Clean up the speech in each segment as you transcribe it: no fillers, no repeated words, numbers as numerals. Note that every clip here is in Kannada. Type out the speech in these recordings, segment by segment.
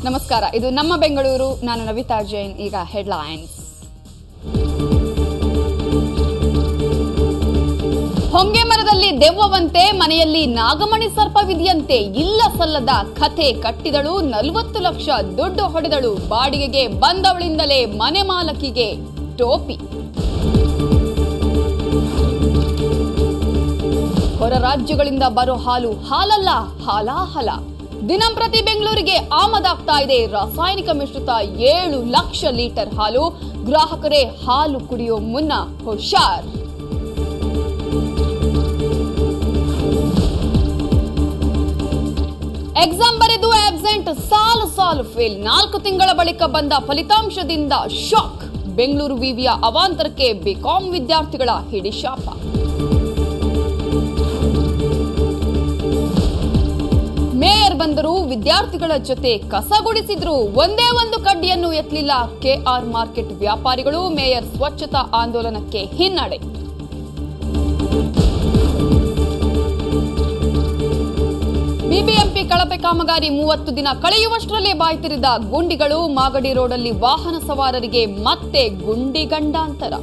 ನಮಸ್ಕಾರ, ಇದು ನಮ್ಮ ಬೆಂಗಳೂರು. ನಾನು ನವಿತಾ ಜೈನ್. ಈಗ ಹೆಡ್ಲೈನ್ಸ್. ಹೊಂಗೆ ಮರದಲ್ಲಿ ದೆವ್ವವಂತೆ, ಮನೆಯಲ್ಲಿ ನಾಗಮಣಿ ಸರ್ಪವಿದೆಯಂತೆ. ಇಲ್ಲ ಸಲ್ಲದ ಕಥೆ ಕಟ್ಟಿದಳು, 40 ಲಕ್ಷ ದುಡ್ಡು ಹೊಡೆದಳು. ಬಾಡಿಗೆಗೆ ಬಂದವಳಿಂದಲೇ ಮನೆ ಮಾಲಕಿಗೆ ಟೋಪಿ. ಹೊರ ರಾಜ್ಯಗಳಿಂದ ಬರೋ ಹಾಲು ಹಾಲಲ್ಲ, ಹಾಲಾಹಲ. ದಿನಂಪ್ರತಿ ಬೆಂಗಳೂರಿಗೆ ಆಮದಾಗ್ತಾ ಇದೆ ರಾಸಾಯನಿಕ ಮಿಶ್ರಿತ 7 ಲಕ್ಷ ಲೀಟರ್ ಹಾಲು. ಗ್ರಾಹಕರೇ ಹಾಲು ಕುಡಿಯೋ ಮುನ್ನ ಹುಷಾರ್. ಎಕ್ಸಾಮ್ ಬರೆದು ಆಬ್ಸೆಂಟ್, ಸಾಲು ಫೇಲ್. 4 ತಿಂಗಳ ಬಳಿಕ ಬಂದ ಫಲಿತಾಂಶದಿಂದ ಶಾಕ್. ಬೆಂಗಳೂರು ವಿವಿಯ ಅವಾಂತರಕ್ಕೆ ಬಿಕಾಂ ವಿದ್ಯಾರ್ಥಿಗಳ ಹಿಡಿಶಾಪ. ಮೇಯರ್ ಬಂದರು, ವಿದ್ಯಾರ್ಥಿಗಳ ಜೊತೆ ಕಸ ಗುಡಿಸಿದ್ರು. ಒಂದೇ ಒಂದು ಕಡ್ಡಿಯನ್ನು ಎತ್ತಲಿಲ್ಲ ಕೆಆರ್ ಮಾರ್ಕೆಟ್ ವ್ಯಾಪಾರಿಗಳು. ಮೇಯರ್ ಸ್ವಚ್ಛತಾ ಆಂದೋಲನಕ್ಕೆ ಹಿನ್ನಡೆ. ಬಿಬಿಎಂಪಿ ಕಳಪೆ ಕಾಮಗಾರಿ 30 ದಿನ ಕಳೆಯುವಷ್ಟರಲ್ಲೇ ಬಾಯ್ತಿರಿದ ಗುಂಡಿಗಳು. ಮಾಗಡಿ ರೋಡಲ್ಲಿ ವಾಹನ ಸವಾರರಿಗೆ ಮತ್ತೆ ಗುಂಡಿ ಗಂಡಾಂತರ.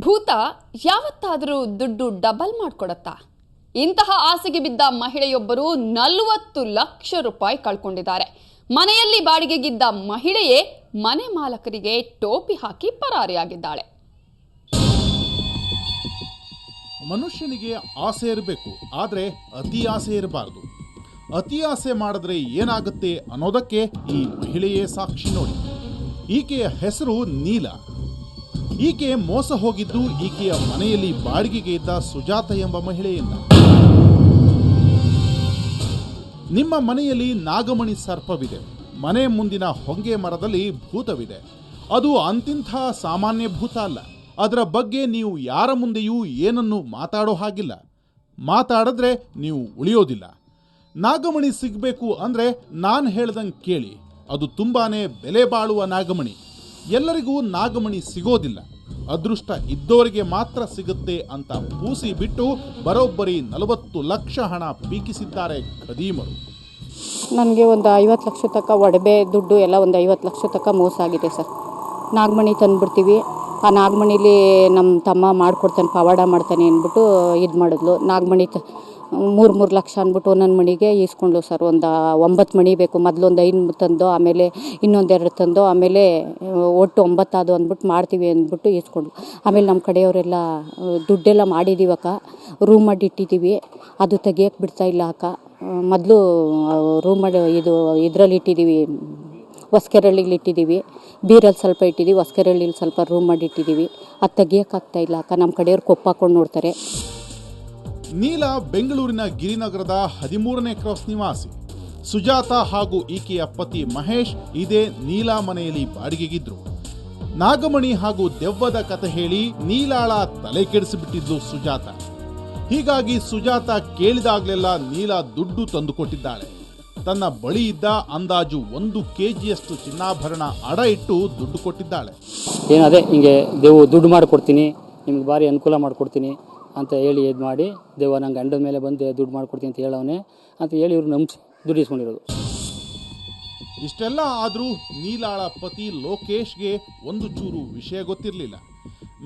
ಭೂತ ಯಾವತ್ತಾದರೂ ದುಡ್ಡು ಡಬಲ್ ಮಾಡ್ಕೊಡತ್ತಾ? ಇಂತಹ ಆಸೆಗೆ ಬಿದ್ದ ಮಹಿಳೆಯೊಬ್ಬರು 40 ಲಕ್ಷ ರೂಪಾಯಿ ಕಳ್ಕೊಂಡಿದ್ದಾರೆ. ಮನೆಯಲ್ಲಿ ಬಾಡಿಗೆಗಿದ್ದ ಮಹಿಳೆಯೇ ಮನೆ ಮಾಲಕರಿಗೆ ಟೋಪಿ ಹಾಕಿ ಪರಾರಿಯಾಗಿದ್ದಾಳೆ. ಮನುಷ್ಯನಿಗೆ ಆಸೆ ಇರಬೇಕು, ಆದರೆ ಅತಿ ಆಸೆ ಇರಬಾರದು. ಅತಿ ಆಸೆ ಮಾಡಿದ್ರೆ ಏನಾಗುತ್ತೆ ಅನ್ನೋದಕ್ಕೆ ಈ ಮಹಿಳೆಯೇ ಸಾಕ್ಷಿ ನೋಡಿ. ಈಕೆಯ ಹೆಸರು ನೀಲಾ. ಈಕೆ ಮೋಸ ಹೋಗಿದ್ದು ಈಕೆಯ ಮನೆಯಲ್ಲಿ ಬಾಡಿಗೆಗೆ ಇದ್ದ ಸುಜಾತ ಎಂಬ ಮಹಿಳೆಯಿಂದ. ನಿಮ್ಮ ಮನೆಯಲ್ಲಿ ನಾಗಮಣಿ ಸರ್ಪವಿದೆ, ಮನೆ ಮುಂದಿನ ಹೊಂಗೆ ಮರದಲ್ಲಿ ಭೂತವಿದೆ. ಅದು ಅಂತಿಂಥ ಸಾಮಾನ್ಯ ಭೂತ ಅಲ್ಲ. ಅದರ ಬಗ್ಗೆ ನೀವು ಯಾರ ಮುಂದೆಯೂ ಏನನ್ನು ಮಾತಾಡೋ ಹಾಗಿಲ್ಲ. ಮಾತಾಡಿದ್ರೆ ನೀವು ಉಳಿಯೋದಿಲ್ಲ. ನಾಗಮಣಿ ಸಿಗಬೇಕು ಅಂದರೆ ನಾನು ಹೇಳ್ದಂಗೆ ಕೇಳಿ. ಅದು ತುಂಬಾನೇ ಬೆಲೆ ಬಾಳುವ ನಾಗಮಣಿ. ಎಲ್ಲರಿಗೂ ನಾಗಮಣಿ ಸಿಗೋದಿಲ್ಲ, ಅದೃಷ್ಟ ಇದ್ದವರಿಗೆ ಮಾತ್ರ ಸಿಗುತ್ತೆ ಅಂತ ಪೂಸಿ ಬಿಟ್ಟು ಬರೋಬ್ಬರಿ 40 ಲಕ್ಷ ಹಣ ಪೀಕಿಸಿದ್ದಾರೆ ಖದೀಮರು. ನನಗೆ ಒಂದು 50 ಲಕ್ಷ ತನಕ ಒಡವೆ ದುಡ್ಡು ಎಲ್ಲ ಒಂದು 50 ಲಕ್ಷ ತನಕ ಮೋಸ ಆಗಿದೆ ಸರ್. ನಾಗಮಣಿ ತಂದುಬಿಡ್ತೀವಿ, ಆ ನಾಗಮಣಿಲಿ ನಮ್ಮ ತಮ್ಮ ಮಾಡಿಕೊಡ್ತಾನೆ, ಪವಾಡ ಮಾಡ್ತಾನೆ ಅಂದ್ಬಿಟ್ಟು ಇದು ಮಾಡಿದ್ಲು. ನಾಗಮಣಿ 3 ಲಕ್ಷ ಅಂದ್ಬಿಟ್ಟು ಒಂದೊಂದು ಮಣಿಗೆ ಈಸ್ಕೊಂಡ್ಲು ಸರ್. ಒಂದು 9 ಮಣಿ ಬೇಕು. ಮೊದಲು ಒಂದು 5 ತಂದು, ಆಮೇಲೆ ಇನ್ನೊಂದು 2 ತಂದು, ಆಮೇಲೆ ಒಟ್ಟು 9 ಅದು ಅಂದ್ಬಿಟ್ಟು ಮಾಡ್ತೀವಿ ಅಂದ್ಬಿಟ್ಟು ಈಸ್ಕೊಂಡ್ಲು. ಆಮೇಲೆ ನಮ್ಮ ಕಡೆಯವರೆಲ್ಲ ದುಡ್ಡೆಲ್ಲ ಮಾಡಿದ್ದೀವಕ್ಕ, ರೂಮ್ ಮಾಡಿ ಇಟ್ಟಿದ್ದೀವಿ, ಅದು ತೆಗಿಯೋಕ್ಕೆ ಬಿಡ್ತಾ ಇಲ್ಲ ಅಕ್ಕ. ಮೊದಲು ರೂಮ್ ಮಾಡಿ ಇದರಲ್ಲಿ ಇಟ್ಟಿದ್ದೀವಿ, ಹೊಸಕೆರಳಿಲಿ ಇಟ್ಟಿದ್ದೀವಿ, ಬೀರಲ್ಲಿ ಸ್ವಲ್ಪ ಇಟ್ಟಿದ್ದೀವಿ, ಹೊಸಕೆರಳಿಲಿ ಸ್ವಲ್ಪ ರೂಮ್ ಮಾಡಿ ಇಟ್ಟಿದ್ದೀವಿ. ಅದು ತೆಗಿಯೋಕ್ಕಾಗ್ತಾ ಇಲ್ಲ ಅಕ್ಕ. ನಮ್ಮ ಕಡೆಯವ್ರು ಕೊಪ್ಪಾಕೊಂಡು ನೋಡ್ತಾರೆ. ನೀಲಾ ಬೆಂಗಳೂರಿನ ಗಿರಿನಗರದ 13ನೇ ಕ್ರಾಸ್ ನಿವಾಸಿ. ಸುಜಾತ ಹಾಗೂ ಈಕೆಯ ಪತಿ ಮಹೇಶ್ ಇದೇ ನೀಲಾ ಮನೆಯಲ್ಲಿ ಬಾಡಿಗೆಗಿದ್ರು. ನಾಗಮಣಿ ಹಾಗೂ ದೆವ್ವದ ಕತೆ ಹೇಳಿ ನೀಲಾಳ ತಲೆ ಕೆಡಿಸಿಬಿಟ್ಟಿದ್ದು ಸುಜಾತ. ಹೀಗಾಗಿ ಸುಜಾತ ಕೇಳಿದಾಗಲೆಲ್ಲ ನೀಲಾ ದುಡ್ಡು ತಂದುಕೊಟ್ಟಿದ್ದಾಳೆ. ತನ್ನ ಬಳಿ ಇದ್ದ ಅಂದಾಜು 1 ಕೆಜಿಯಷ್ಟು ಚಿನ್ನಾಭರಣ ಅಡ ಇಟ್ಟು ದುಡ್ಡು ಕೊಟ್ಟಿದ್ದಾಳೆ. ಅದೇ ಹಿಂಗೆ ದುಡ್ಡು ಮಾಡಿಕೊಡ್ತೀನಿ, ನಿಮ್ಗೆ ಭಾರಿ ಅನುಕೂಲ ಮಾಡಿಕೊಡ್ತೀನಿ ಅಂತ ಹೇಳಿ ಇದು ಮಾಡಿ, ದೇವ ನಂಗೆ ಗಂಡದ ಮೇಲೆ ಬಂದು ದುಡ್ಡು ಮಾಡಿಕೊಡ್ತೀನಿ ಅಂತ ಹೇಳವನೇ ಅಂತ ಹೇಳಿ ಇವ್ರು ನಂಬಿಸಿ ದುಡ್ಡು ಇಸ್ಕೊಂಡಿರೋದು. ಇಷ್ಟೆಲ್ಲ ಆದರೂ ನೀಲಾಳ ಪತಿ ಲೋಕೇಶ್ಗೆ ಒಂದು ಚೂರು ವಿಷಯ ಗೊತ್ತಿರಲಿಲ್ಲ.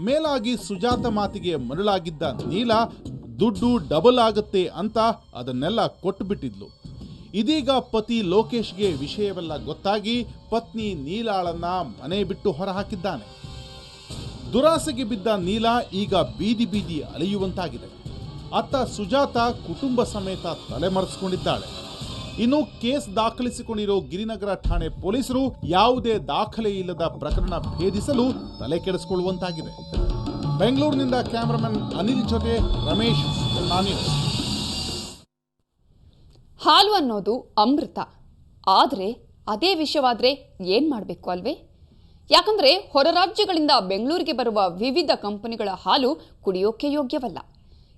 ಮೇಲಾಗಿ ಸುಜಾತ ಮಾತಿಗೆ ಮರಳಾಗಿದ್ದ ನೀಲಾ ದುಡ್ಡು ಡಬಲ್ ಆಗುತ್ತೆ ಅಂತ ಅದನ್ನೆಲ್ಲ ಕೊಟ್ಟುಬಿಟ್ಟಿದ್ಲು. ಇದೀಗ ಪತಿ ಲೋಕೇಶ್ಗೆ ವಿಷಯವೆಲ್ಲ ಗೊತ್ತಾಗಿ ಪತ್ನಿ ನೀಲಾಳನ್ನ ಮನೆ ಬಿಟ್ಟು ಹೊರಹಾಕಿದ್ದಾನೆ. ದುರಾಸೆಗೆ ಬಿದ್ದ ನೀಲಾ ಈಗ ಬೀದಿ ಅಲೆಯುವಂತಾಗಿದೆ. ಅತ್ತ ಸುಜಾತ ಕುಟುಂಬ ಸಮೇತ ತಲೆಮರೆಸಿಕೊಂಡಿದ್ದಾಳೆ. ಇನ್ನು ಕೇಸ್ ದಾಖಲಿಸಿಕೊಂಡಿರೋ ಗಿರಿನಗರ ಠಾಣೆ ಪೊಲೀಸರು ಯಾವುದೇ ದಾಖಲೆ ಇಲ್ಲದ ಪ್ರಕರಣ ಭೇದಿಸಲು ತಲೆ ಕೆಡಿಸಿಕೊಳ್ಳುವಂತಾಗಿದೆ. ಬೆಂಗಳೂರಿನಿಂದ ಕ್ಯಾಮರಾಮನ್ ಅನಿಲ್ ಜೊತೆ ರಮೇಶ್. ಹಾಲು ಅನ್ನೋದು ಅಮೃತ. ಆದರೆ ಅದೇ ವಿಷವಾದ್ರೆ ಏನ್ ಮಾಡಬೇಕು ಅಲ್ವೇ? ಯಾಕಂದ್ರೆ ಹೊರ ರಾಜ್ಯಗಳಿಂದ ಬೆಂಗಳೂರಿಗೆ ಬರುವ ವಿವಿಧ ಕಂಪನಿಗಳ ಹಾಲು ಕುಡಿಯೋಕೆ ಯೋಗ್ಯವಲ್ಲ.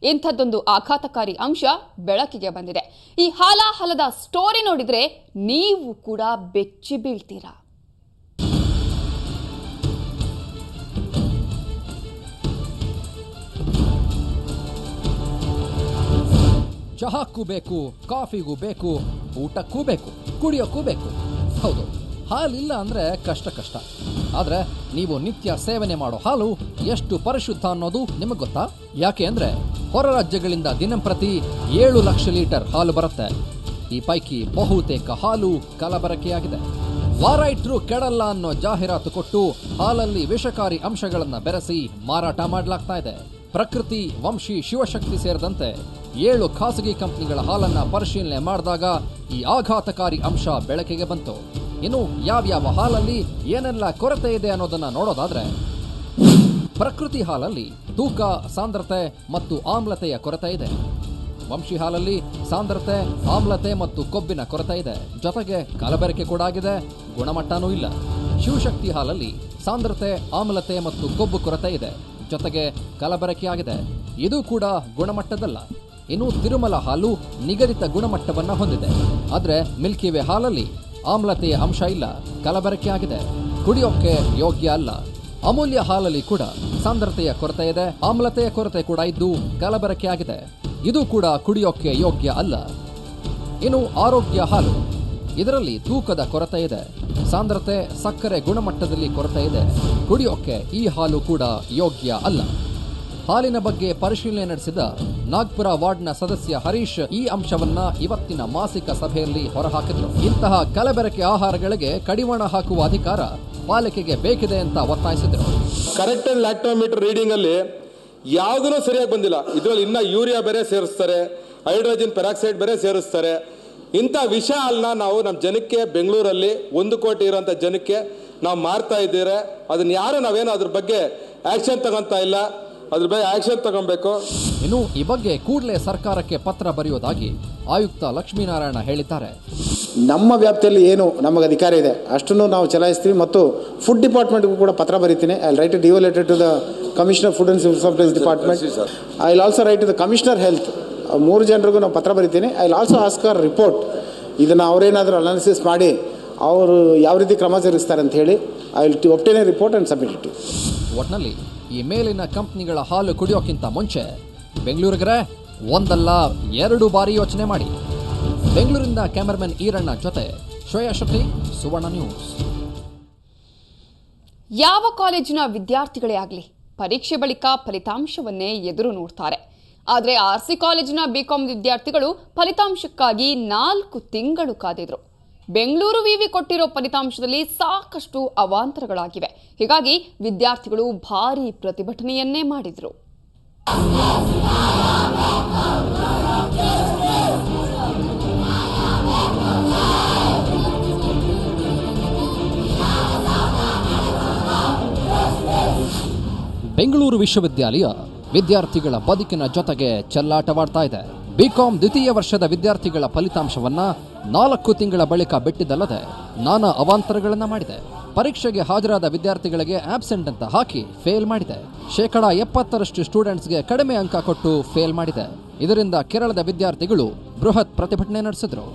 ಇಂಥದ್ದೊಂದು ಆಘಾತಕಾರಿ ಅಂಶ ಬೆಳಕಿಗೆ ಬಂದಿದೆ. ಈ ಹಾಲಾಹಲದ ಸ್ಟೋರಿ ನೋಡಿದ್ರೆ ನೀವು ಕೂಡ ಬೆಚ್ಚಿ ಬೀಳ್ತೀರಾ. ಚಹಾಕ್ಕೂ ಬೇಕು, ಕಾಫಿಗೂ ಬೇಕು, ಊಟಕ್ಕೂ ಬೇಕು, ಕುಡಿಯೋಕ್ಕೂ ಬೇಕು. ಹೌದು, ಹಾಲಿಲ್ಲ ಅಂದರೆ ಕಷ್ಟ. ಆದರೆ ನೀವು ನಿತ್ಯ ಸೇವನೆ ಮಾಡೋ ಹಾಲು ಎಷ್ಟು ಪರಿಶುದ್ಧ ಅನ್ನೋದು ನಿಮಗೆ ಗೊತ್ತಾ? ಯಾಕೆ ಅಂದರೆ ಹೊರ ರಾಜ್ಯಗಳಿಂದ ದಿನಂಪ್ರತಿ 7 ಲಕ್ಷ ಲೀಟರ್ ಹಾಲು ಬರುತ್ತೆ. ಈ ಪೈಕಿ ಬಹುತೇಕ ಹಾಲು ಕಲಬೆರಕೆಯಾಗಿದೆ. ವಾರ ಇಟ್ರೂ ಕೆಡಲ್ಲ ಅನ್ನೋ ಜಾಹೀರಾತು ಕೊಟ್ಟು ಹಾಲಲ್ಲಿ ವಿಷಕಾರಿ ಅಂಶಗಳನ್ನು ಬೆರೆಸಿ ಮಾರಾಟ ಮಾಡಲಾಗ್ತಾ ಇದೆ. ಪ್ರಕೃತಿ, ವಂಶಿ, ಶಿವಶಕ್ತಿ ಸೇರಿದಂತೆ 7 ಖಾಸಗಿ ಕಂಪನಿಗಳ ಹಾಲನ್ನ ಪರಿಶೀಲನೆ ಮಾಡಿದಾಗ ಈ ಆಘಾತಕಾರಿ ಅಂಶ ಬೆಳಕಿಗೆ ಬಂತು. ಇನ್ನು ಯಾವ್ಯಾವ ಹಾಲಲ್ಲಿ ಏನೆಲ್ಲ ಕೊರತೆ ಇದೆ ಅನ್ನೋದನ್ನ ನೋಡೋದಾದ್ರೆ, ಪ್ರಕೃತಿ ಹಾಲಲ್ಲಿ ತೂಕ, ಸಾಂದ್ರತೆ ಮತ್ತು ಆಮ್ಲತೆಯ ಕೊರತೆ ಇದೆ. ವಂಶಿ ಹಾಲಲ್ಲಿ ಸಾಂದ್ರತೆ, ಆಮ್ಲತೆ ಮತ್ತು ಕೊಬ್ಬಿನ ಕೊರತೆ ಇದೆ. ಜೊತೆಗೆ ಕಲಬೆರಕೆ ಕೂಡ ಆಗಿದೆ, ಗುಣಮಟ್ಟನೂ ಇಲ್ಲ. ಶಿವಶಕ್ತಿ ಹಾಲಲ್ಲಿ ಸಾಂದ್ರತೆ, ಆಮ್ಲತೆ ಮತ್ತು ಕೊಬ್ಬು ಕೊರತೆ ಇದೆ. ಜೊತೆಗೆ ಕಲಬೆರಕೆಯಾಗಿದೆ. ಇದು ಕೂಡ ಗುಣಮಟ್ಟದಲ್ಲ. ಇನ್ನು ತಿರುಮಲ ಹಾಲು ನಿಗದಿತ ಗುಣಮಟ್ಟವನ್ನು ಹೊಂದಿದೆ. ಆದರೆ ಮಿಲ್ಕಿ ವೇ ಹಾಲಲ್ಲಿ ಆಮ್ಲತೆಯ ಅಂಶ ಇಲ್ಲ, ಕಲಬೆರಕೆಯಾಗಿದೆ, ಕುಡಿಯೋಕ್ಕೆ ಯೋಗ್ಯ ಅಲ್ಲ. ಅಮೂಲ್ಯ ಹಾಲಲ್ಲಿ ಕೂಡ ಸಾಂದ್ರತೆಯ ಕೊರತೆ ಇದೆ, ಆಮ್ಲತೆಯ ಕೊರತೆ ಕೂಡ ಇದ್ದು ಕಲಬೆರಕೆಯಾಗಿದೆ. ಇದು ಕೂಡ ಕುಡಿಯೋಕ್ಕೆ ಯೋಗ್ಯ ಅಲ್ಲ. ಇನ್ನು ಆರೋಗ್ಯ ಹಾಲು, ಇದರಲ್ಲಿ ತೂಕದ ಕೊರತೆ ಇದೆ, ಸಾಂದ್ರತೆ, ಸಕ್ಕರೆ ಗುಣಮಟ್ಟದಲ್ಲಿ ಕೊರತೆ ಇದೆ. ಕುಡಿಯೋಕ್ಕೆ ಈ ಹಾಲು ಕೂಡ ಯೋಗ್ಯ ಅಲ್ಲ. ಹಾಲಿನ ಬಗ್ಗೆ ಪರಿಶೀಲನೆ ನಡೆಸಿದ ನಾಗ್ಪುರ ವಾರ್ಡ್ನ ಸದಸ್ಯ ಹರೀಶ್ ಈ ಅಂಶವನ್ನ ಇವತ್ತಿನ ಮಾಸಿಕ ಸಭೆಯಲ್ಲಿ ಹೊರಹಾಕಿದ್ರು. ಇಂತಹ ಕಲಬೆರಕೆ ಆಹಾರಗಳಿಗೆ ಕಡಿವಾಣ ಹಾಕುವ ಅಧಿಕಾರ ಪಾಲಿಕೆಗೆ ಬೇಕಿದೆ ಅಂತ ಒತ್ತಾಯಿಸಿದ್ರು. ಕರೆಕ್ಟೆಡ್ ಲ್ಯಾಕ್ಟೋಮೀಟರ್ ರೀಡಿಂಗ್ ಅಲ್ಲಿ ಯಾವುದೂ ಸರಿಯಾಗಿ ಬಂದಿಲ್ಲ. ಇದರಲ್ಲಿ ಇನ್ನ ಯೂರಿಯಾ ಬೇರೆ ಸೇರಿಸ್ತಾರೆ, ಹೈಡ್ರೋಜನ್ ಪೆರಾಕ್ಸೈಡ್ ಬೇರೆ ಸೇರಿಸ್ತಾರೆ. ಇಂಥ ವಿಷ ಹಾಲನ್ನ ನಾವು ನಮ್ಮ ಜನಕ್ಕೆ ಬೆಂಗಳೂರಲ್ಲಿ 1 ಕೋಟಿ ಇರೋಂಥ ಜನಕ್ಕೆ ನಾವು ಮಾರ್ತಾ ಇದ್ದೀರಾ. ಅದನ್ನ ಯಾರು ನಾವೇನು ಅದ್ರ ಬಗ್ಗೆ ಆಕ್ಷನ್ ತಗೊಂತ ಇಲ್ಲ. ಅದ್ರ ಬಗ್ಗೆ ಆಕ್ಷನ್ ತಗೊಬೇಕು. ಇನ್ನು ಈ ಬಗ್ಗೆ ಕೂಡಲೇ ಸರ್ಕಾರಕ್ಕೆ ಪತ್ರ ಬರೆಯುವುದಾಗಿ ಆಯುಕ್ತ ಲಕ್ಷ್ಮೀನಾರಾಯಣ ಹೇಳಿದ್ದಾರೆ. ನಮ್ಮ ವ್ಯಾಪ್ತಿಯಲ್ಲಿ ಏನು ನಮಗೆ ಅಧಿಕಾರ ಇದೆ ಅಷ್ಟನ್ನು ನಾವು ಚಲಾಯಿಸ್ತೀವಿ ಮತ್ತು ಫುಡ್ ಡಿಪಾರ್ಟ್ಮೆಂಟ್ಗೂ ಕೂಡ ಪತ್ರ ಬರೀತೀನಿ. I write DO letter to the commissioner food and civil supplies department. I will also write to the commissioner health. 3 ಜನರಿಗೂ ನಾವು ಪತ್ರ ಬರೀತೀನಿ. I will also ask our report. ಇದನ್ನು ಅವರೇನಾದರೂ ಅನಾಲಿಸಿಸ್ ಮಾಡಿ ಅವರು ಯಾವ ರೀತಿ ಕ್ರಮ ಜರುಗಿಸ್ತಾರೆ ಅಂತ ಹೇಳಿ I will obtain A report and submit it. ಒಟ್ನಲ್ಲಿ ಈ ಮೇಲಿನ ಕಂಪ್ನಿಗಳ ಹಾಲು ಕುಡಿಯೋಕ್ಕಿಂತ ಮುಂಚೆ ಬೆಂಗಳೂರಿಗರೇ ಒಂದಲ್ಲ 2 ಬಾರಿ ಯೋಚನೆ ಮಾಡಿ. ಬೆಂಗಳೂರಿಂದ ಕ್ಯಾಮರಾಮನ್ ಈರಣ್ಣ ಜೊತೆ ಶ್ರೇಯಾ ಶೆಟ್ಟಿ, ಸುವರ್ಣ ನ್ಯೂಸ್. ಯಾವ ಕಾಲೇಜಿನ ವಿದ್ಯಾರ್ಥಿಗಳೇ ಆಗಲಿ ಪರೀಕ್ಷೆ ಬಳಿಕ ಫಲಿತಾಂಶವನ್ನೇ ಎದುರು ನೋಡ್ತಾರೆ. ಆದರೆ ಆರ್ಸಿ ಕಾಲೇಜಿನ ಬಿಕಾಂ ವಿದ್ಯಾರ್ಥಿಗಳು ಫಲಿತಾಂಶಕ್ಕಾಗಿ 4 ತಿಂಗಳು ಕಾದಿದ್ರು. ಬೆಂಗಳೂರು ವಿವಿ ಕೊಟ್ಟಿರೋ ಫಲಿತಾಂಶದಲ್ಲಿ ಸಾಕಷ್ಟು ಅವಾಂತರಗಳಾಗಿವೆ. ಹೀಗಾಗಿ ವಿದ್ಯಾರ್ಥಿಗಳು ಭಾರೀ ಪ್ರತಿಭಟನೆಯನ್ನೇ ಮಾಡಿದ್ರು. ಬೆಂಗಳೂರು ವಿಶ್ವವಿದ್ಯಾಲಯ ವಿದ್ಯಾರ್ಥಿಗಳ ಬದುಕಿನ ಜೊತೆಗೆ ಚೆಲ್ಲಾಟವಾಡ್ತಾ ಇದೆ. ಬಿಕಾಂ ದ್ವಿತೀಯ ವರ್ಷದ ವಿದ್ಯಾರ್ಥಿಗಳ ಫಲಿತಾಂಶವನ್ನ 4 ತಿಂಗಳ ಬಳಿಕ ಬಿಟ್ಟಿದ್ದಲ್ಲದೆ ನಾನಾ ಅವಾಂತರಗಳನ್ನ ಮಾಡಿದೆ. ಪರೀಕ್ಷೆಗೆ ಹಾಜರಾದ ವಿದ್ಯಾರ್ಥಿಗಳಿಗೆ ಆಬ್ಸೆಂಟ್ ಅಂತ ಹಾಕಿ ಫೇಲ್ ಮಾಡಿದೆ. 70% ಸ್ಟೂಡೆಂಟ್ಸ್ಗೆ ಕಡಿಮೆ ಅಂಕ ಕೊಟ್ಟು ಫೇಲ್ ಮಾಡಿದೆ. ಇದರಿಂದ ಕೇರಳದ ವಿದ್ಯಾರ್ಥಿಗಳು ಬೃಹತ್ ಪ್ರತಿಭಟನೆ ನಡೆಸಿದ್ರು.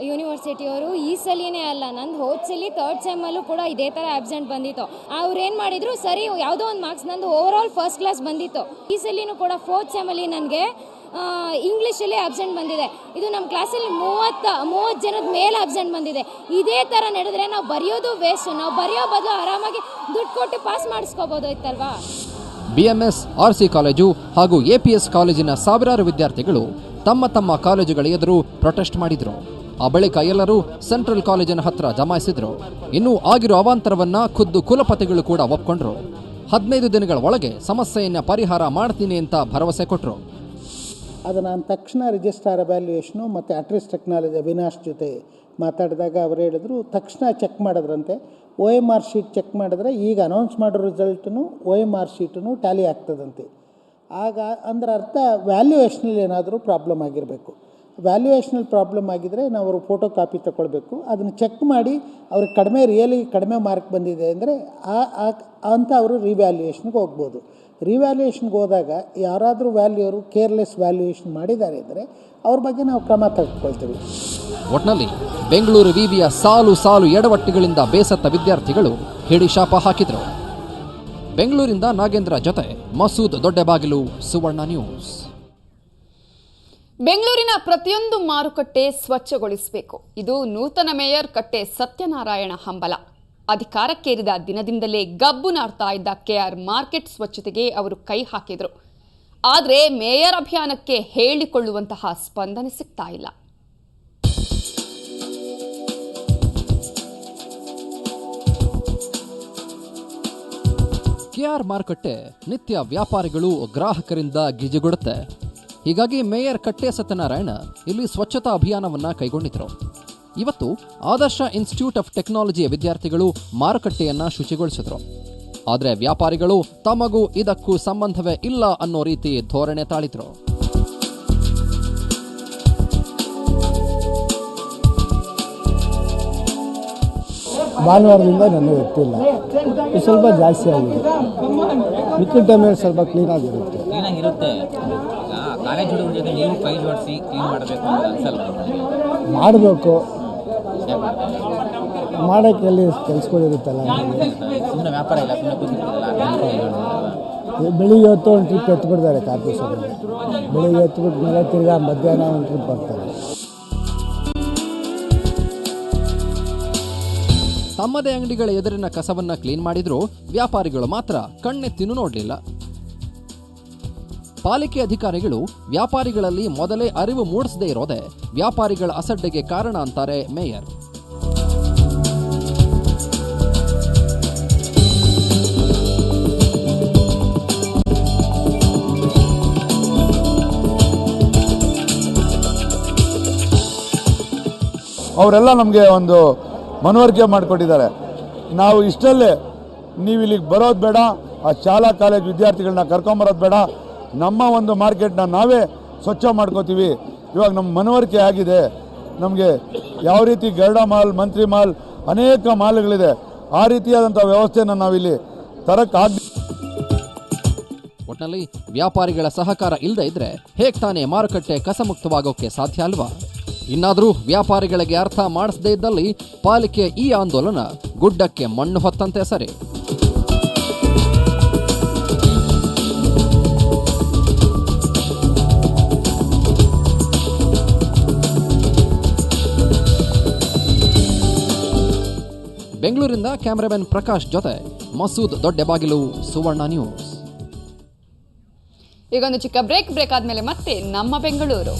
ಯೂನಿವರ್ಸಿಟಿಯವರು ಈ ಸಲಿನೇ ಅಲ್ಲ, ನಂದು ಹೋದ ಸಲ 3rd ಸೆಮ್ಮಲ್ಲೂ ಕೂಡ ಇದೇ ಥರ ಆಬ್ಸೆಂಟ್ ಬಂದಿತ್ತು. ಅವ್ರು ಏನು ಮಾಡಿದ್ರು, ಸರಿ ಯಾವುದೋ ಒಂದು ಮಾರ್ಕ್ಸ್ ನಂದು ಓವರಾಲ್ ಫಸ್ಟ್ ಕ್ಲಾಸ್ ಬಂದಿತ್ತು. ಈ ಸಲಿನೂ ಕೂಡ 4th ಸೆಮ್ಮಲ್ಲಿ ನನಗೆ ಇಂಗ್ಲೀಷಲ್ಲಿ ಆಬ್ಸೆಂಟ್ ಬಂದಿದೆ. ಇದು ನಮ್ಮ ಕ್ಲಾಸಲ್ಲಿ 30 ಜನದ ಮೇಲೆ ಆಬ್ಸೆಂಟ್ ಬಂದಿದೆ. ಇದೇ ಥರ ನಡೆದ್ರೆ ನಾವು ಬರೆಯೋದು ವೇಸ್ಟ್. ನಾವು ಬರೆಯೋ ಬದಲು ಆರಾಮಾಗಿ ದುಡ್ಡು ಕೊಟ್ಟು ಪಾಸ್ ಮಾಡಿಸ್ಕೋಬೋದು ಇತ್ತಲ್ವಾ. BMS, RC ಕಾಲೇಜು ಹಾಗೂ APS ಕಾಲೇಜಿನ ಸಾವಿರಾರು ವಿದ್ಯಾರ್ಥಿಗಳು ತಮ್ಮ ಕಾಲೇಜುಗಳ ಎದುರು ಪ್ರೊಟೆಸ್ಟ್ ಮಾಡಿದ್ರು. ಆ ಬಳಿಕ ಎಲ್ಲರೂ ಸೆಂಟ್ರಲ್ ಕಾಲೇಜಿನ ಹತ್ರ ಜಮಾಯಿಸಿದ್ರು. ಇನ್ನು ಆಗಿರೋ ಅವಾಂತರವನ್ನ ಖುದ್ದು ಕುಲಪತಿಗಳು ಕೂಡ ಒಪ್ಕೊಂಡ್ರು. 15 ದಿನಗಳ ಒಳಗೆ ಸಮಸ್ಯೆಯನ್ನ ಪರಿಹಾರ ಮಾಡ್ತೀನಿ ಅಂತ ಭರವಸೆ ಕೊಟ್ಟರು. ಅದು ನಾನು ತಕ್ಷಣ ರಿಜಿಸ್ಟ್ರಾರ್ ಅವ್ಯಾಲ್ಯೂಯೇಷನು ಮತ್ತು ಅಟ್ರಿಸ್ ಟೆಕ್ನಾಲಜಿ ಅವಿನಾಶ್ ಜೊತೆ ಮಾತಾಡಿದಾಗ ಅವರು ಹೇಳಿದ್ರು, ತಕ್ಷಣ ಚೆಕ್ ಮಾಡಿದ್ರಂತೆ. OMR ಶೀಟ್ ಚೆಕ್ ಮಾಡಿದ್ರೆ ಈಗ ಅನೌನ್ಸ್ ಮಾಡೋ ರಿಸಲ್ಟು OMR ಶೀಟು ಟ್ಯಾಲಿ ಆಗ್ತದಂತೆ. ಆಗ ಅಂದ್ರೆ ಅರ್ಥ ವ್ಯಾಲ್ಯೂಯೇಷನಲ್ಲಿ ಏನಾದರೂ ಪ್ರಾಬ್ಲಮ್ ಆಗಿರಬೇಕು. ವ್ಯಾಲ್ಯೂಯೇಷನಲ್ಲಿ ಪ್ರಾಬ್ಲಮ್ ಆಗಿದ್ದರೆ ನಾವು ಅವ್ರ ಫೋಟೋ ಕಾಪಿ ತೊಗೊಳ್ಬೇಕು. ಅದನ್ನು ಚೆಕ್ ಮಾಡಿ ಅವ್ರಿಗೆ ಕಡಿಮೆ ಮಾರ್ಕ್ ಬಂದಿದೆ ಅಂದರೆ ಅಂತ ಅವರು ರಿವ್ಯಾಲ್ಯೂಯೇಷನ್ಗೆ ಹೋಗ್ಬೋದು. ರಿವ್ಯಾಲ್ಯೂಯೇಷನ್ಗೆ ಹೋದಾಗ ಯಾರಾದರೂ ವ್ಯಾಲ್ಯೂರು ಕೇರ್ಲೆಸ್ ವ್ಯಾಲ್ಯೂಯೇಷನ್ ಮಾಡಿದ್ದಾರೆ ಅಂದರೆ ಅವ್ರ ಬಗ್ಗೆ ನಾವು ಕ್ರಮ ತೆಗೆದುಕೊಳ್ತೀವಿ. ಒಟ್ನಲ್ಲಿ ಬೆಂಗಳೂರು ವಿವಿಯ ಸಾಲು ಸಾಲು ಎಡವಟ್ಟುಗಳಿಂದ ಬೇಸತ್ತ ವಿದ್ಯಾರ್ಥಿಗಳು ಹಿಡಿಶಾಪ ಹಾಕಿದರು. ಬೆಂಗಳೂರಿಂದ ನಾಗೇಂದ್ರ ಜೊತೆ ಮಸೂದ್ ದೊಡ್ಡಬಾಗಿಲು, ಸುವರ್ಣ ನ್ಯೂಸ್. ಬೆಂಗಳೂರಿನ ಪ್ರತಿಯೊಂದು ಮಾರುಕಟ್ಟೆ ಸ್ವಚ್ಛಗೊಳಿಸಬೇಕು. ಇದು ನೂತನ ಮೇಯರ್ ಕಟ್ಟೆ ಸತ್ಯನಾರಾಯಣ ಹಂಬಲ. ಅಧಿಕಾರಕ್ಕೇರಿದ ದಿನದಿಂದಲೇ ಗಬ್ಬು ನಾಡ್ತಾ ಇದ್ದ ಕೆಆರ್ ಮಾರ್ಕೆಟ್ ಸ್ವಚ್ಛತೆಗೆ ಅವರು ಕೈ ಹಾಕಿದರು. ಆದರೆ ಮೇಯರ್ ಅಭಿಯಾನಕ್ಕೆ ಹೇಳಿಕೊಳ್ಳುವಂತಹ ಸ್ಪಂದನೆ ಸಿಗ್ತಾ ಇಲ್ಲ. ಕೆಆರ್ ಮಾರುಕಟ್ಟೆ ನಿತ್ಯ ವ್ಯಾಪಾರಿಗಳು ಗ್ರಾಹಕರಿಂದ ಗಿಜಿಗುಡುತ್ತೆ. ಹೀಗಾಗಿ ಮೇಯರ್ ಕಟ್ಟೆ ಸತ್ಯನಾರಾಯಣ ಇಲ್ಲಿ ಸ್ವಚ್ಛತಾ ಅಭಿಯಾನವನ್ನ ಕೈಗೊಂಡಿದ್ರು. ಇವತ್ತು ಆದರ್ಶ ಇನ್ಸ್ಟಿಟ್ಯೂಟ್ ಆಫ್ ಟೆಕ್ನಾಲಜಿಯ ವಿದ್ಯಾರ್ಥಿಗಳು ಮಾರುಕಟ್ಟೆಯನ್ನ ಶುಚಿಗೊಳಿಸಿದ್ರು. ಆದರೆ ವ್ಯಾಪಾರಿಗಳು ತಮಗೂ ಇದಕ್ಕೂ ಸಂಬಂಧವೇ ಇಲ್ಲ ಅನ್ನೋ ರೀತಿ ಧೋರಣೆ ತಾಳಿದ್ರು. ಭಾನುವಾರದಿಂದ ನನಗೆ ಗೊತ್ತಿಲ್ಲ, ಸ್ವಲ್ಪ ಜಾಸ್ತಿ ಆಗಿದೆ. ಮಿಕ್ಕಿದ ಟೈಮಲ್ಲಿ ಸ್ವಲ್ಪ ಕ್ಲೀನಾಗಿರುತ್ತೆ. ಕಾಲೇಜ್ ಹುಡುಗರಿಗೆ ನೀವು ಕೈ ಜೋಡಿಸಿ ಕ್ಲೀನ್ ಮಾಡಬೇಕು ಅಂತ ಅನ್ಸಲ್ಲ? ಮಾಡಬೇಕು, ಮಾಡೋಕ್ಕೆ ಎಲ್ಲಿ ಕೆಲಸಗಳಿರುತ್ತಲ್ಲ. ಸುಮ್ಮನೆ ವ್ಯಾಪಾರ ಇಲ್ಲ, ಸುಮ್ಮನೆ ಕೂತಿರ್ತಿರಲ್ಲ. ಬೆಳಿಗ್ಗೆ ಹೊತ್ತು ಒಂದು ಟ್ರಿಪ್ ಎತ್ಬಿಡ್ತಾರೆ ಕಾರ್ಪೊರೇಷನ್ಗೆ. ಬೆಳಿಗ್ಗೆ ಎತ್ಬಿಟ್ಟು ಮೇಲೆ ತಿರ್ಗಾ ಮಧ್ಯಾಹ್ನ ಒಂದು ಟ್ರಿಪ್ ಬರ್ತಾರೆ. ತಮ್ಮದೇ ಅಂಗಡಿಗಳ ಎದುರಿನ ಕಸವನ್ನ ಕ್ಲೀನ್ ಮಾಡಿದ್ರೂ ವ್ಯಾಪಾರಿಗಳು ಮಾತ್ರ ಕಣ್ಣೆತ್ತಿನೂ ನೋಡಲಿಲ್ಲ. ಪಾಲಿಕೆ ಅಧಿಕಾರಿಗಳು ವ್ಯಾಪಾರಿಗಳಲ್ಲಿ ಮೊದಲೇ ಅರಿವು ಮೂಡಿಸದೇ ಇರೋದೇ ವ್ಯಾಪಾರಿಗಳ ಅಸಡ್ಡೆಗೆ ಕಾರಣ ಅಂತಾರೆ ಮೇಯರ್. ಅವರೆಲ್ಲ ನಮಗೆ ಒಂದು ಮನವರಿಕೆ ಮಾಡಿಕೊಟ್ಟಿದ್ದಾರೆ. ನಾವು ಇಷ್ಟಲ್ಲೇ ನೀವು ಇಲ್ಲಿಗೆ ಬರೋದು ಬೇಡ, ಆ ಶಾಲಾ ಕಾಲೇಜ್ ವಿದ್ಯಾರ್ಥಿಗಳನ್ನ ಕರ್ಕೊಂಬರೋದು ಬೇಡ, ನಮ್ಮ ಒಂದು ಮಾರ್ಕೆಟ್ನ ನಾವೇ ಸ್ವಚ್ಛ ಮಾಡ್ಕೋತೀವಿ. ಇವಾಗ ನಮ್ಮ ಮನವರಿಕೆ ಆಗಿದೆ. ನಮಗೆ ಯಾವ ರೀತಿ ಗರುಡ ಮಾಲ್, ಮಂತ್ರಿ ಮಾಲ್, ಅನೇಕ ಮಾಲ್ಗಳಿದೆ, ಆ ರೀತಿಯಾದಂಥ ವ್ಯವಸ್ಥೆನ ನಾವಿಲ್ಲಿ ತರಕ್ಕಾಗ. ಒಟ್ನಲ್ಲಿ ವ್ಯಾಪಾರಿಗಳ ಸಹಕಾರ ಇಲ್ಲದೆ ಇದ್ರೆ ಹೇಗೆ ತಾನೇ ಮಾರುಕಟ್ಟೆ ಕಸಮುಕ್ತವಾಗೋಕೆ ಸಾಧ್ಯ ಅಲ್ವಾ? ಇನ್ನಾದರೂ ವ್ಯಾಪಾರಿಗಳಿಗೆ ಅರ್ಥ ಮಾಡಿಸದೇ ಇದ್ದಲ್ಲಿ ಪಾಲಿಕೆ ಈ ಆಂದೋಲನ ಗುಡ್ಡಕ್ಕೆ ಮಣ್ಣು ಹೊತ್ತಂತೆ ಸರಿ. ಬೆಂಗಳೂರಿಂದ ಕ್ಯಾಮರಾಮನ್ ಪ್ರಕಾಶ್ ಜೊತೆ ಮಸೂದ್ ದೊಡ್ಡಬಾಗಿಲು, ಸುವರ್ಣ ನ್ಯೂಸ್. ಈಗೊಂದು ಚಿಕ್ಕ ಬ್ರೇಕ್ ಆದ್ಮೇಲೆ ಮತ್ತೆ ನಮ್ಮ ಬೆಂಗಳೂರು.